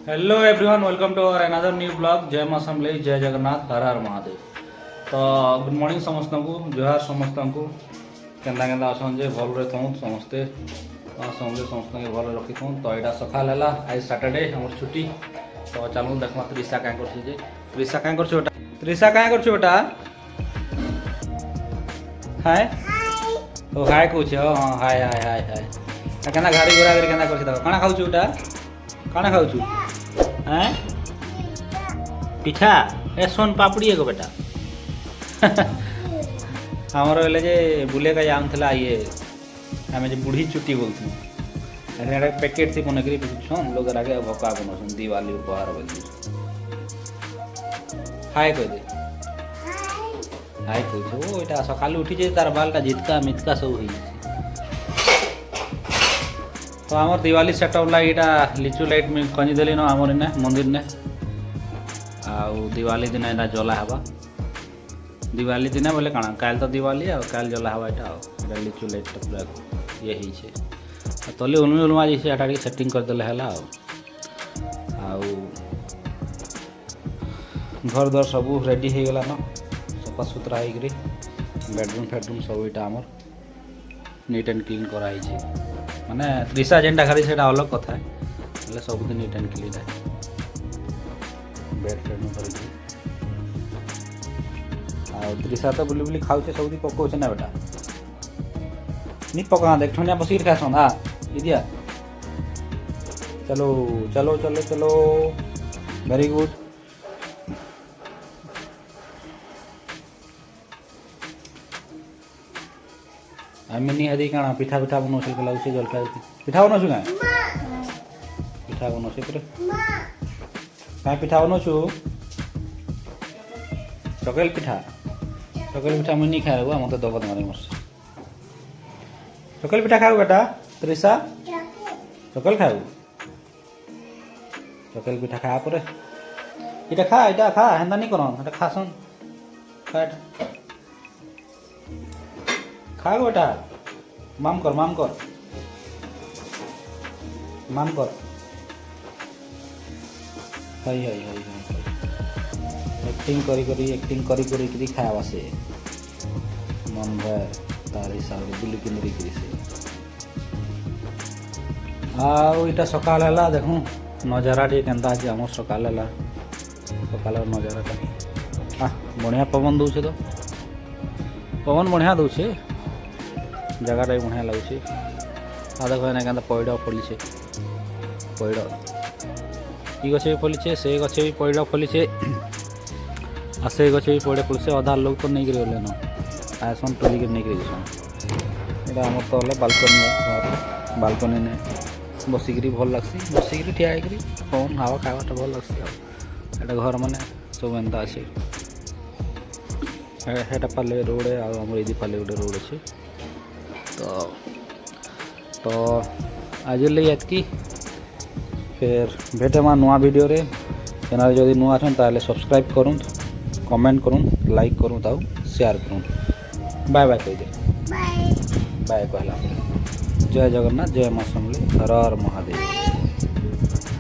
Hello everyone, welcome to our another new blog. Jai मां समले, जय जगन्नाथ, हर हर महादेव। तो गुड मॉर्निंग समस्त को, जुहार समस्त को। केन्दा केन्दा असन जे भल थूँ समस्ते समझे समस्त भल रखी थूँ। तो यहाँ सकाल है आज सैटरडे हमर छुट्टी। तो चलो देखमा त्रिशा क्या कर। त्रिशा क्या कर, त्रिशा क्या कर बेटा? हाय तो हाय कौच। हाँ हाय हाय हाय हाय। केना घाड़ी घोड़ा केना कर काଣା खाऊ बेटा? काଣା खाऊ? हैं पिठा ए सोन पापड़ी एगो बेटा। हमारे बोले जे बुले का जाम थला ये हमें जो बूढ़ी चुट्टी बोलती पैकेट थी बन कर लोग आगे भका बन दिवाली उपहार बोल। हाय कह दे, हाय कह वो यहाँ सका उठी तार बालटा जितका मितका सब हो। तो आमर दिवाली सेटअप ला यहाँ लिचु लाइट में खंजीदेली न आमर इन्हें मंदिर ने आउ दिवाली दिन यहाँ जला हवा। दिवाली दिन बोले काना काल तो दिवाली आ काल जला हवा यहाँ लिचु लाइट पूरा ये तले उलमी उलमा जैसे यहाँ सेटिंग करदे है। घर द्वार सब रेडी हो गला न सफा सुतरा हो बेडरूम फेडरूम सब यहाँ आमर नीट एंड क्लीन कराई। माने त्रिशा जेनटा खाली से अलग कथा है सब दिन नीट एंड क्लीन है। बेड फेड कर त्रिशा तो बुली बुली खाऊ सब पकाऊ ना बेटा नहीं पका देख ठंडिया बस खासन आ दिया। चलो चलो चलो चलो वेरी गुड। आम नहीं हदी काना पिठा पिठा बनौ लगे जलखा पिठा बनौ क्या पिठा बनौ पूरे क्या पिठा बनौ चकेल पिठा मुझे नहीं खाए मत दबद मारे मर चकेल पिठा खाऊ बेटा? त्रिशा चकेल खाऊ चकेल पिठा खा पर इटा खा हेन्दा नहीं कर खासन खा बेटा माम कर माम कर माम कर हाय हाय हाय एक्टिंग करी खावा से मन भर तार हिसाब से बुली की मुरी से आटा सकाल है देखूँ नजारा टे केन्ता आज आम सकाल है सकाल नजारा बढ़िया पवन दूचे तो पवन बढ़िया दूचे जगह भी बढ़िया लगुच। आ देख क्या पैड़ फली पैड़ ई गछ भी फली से गछ भी पैड़ फली आ से गछ भी पैड़ फली अधा लोग तो नहीं गले न आसन टोलिक नहीं यहाँ आम तो बालकनी बालकनी ने बसिक भल लग्सी बसिक ठिया पवन हवा खावाटा भल लग्सी घर माने सब एंता अच्छे हेटा पाले रोड आम ये पाले गोटे रोड अच्छे। तो आज ये फिर भेटे माँ नुआ वीडियो रे चैनल जदि नुआ अच्छन ताले सब्सक्राइब करूँ कमेंट करूँ लाइक करूँ ताऊ शेयर करूँ। बाय बाय कह दे बाय कहला। जय जगन्नाथ, जय मां समले, हर हर महादेव।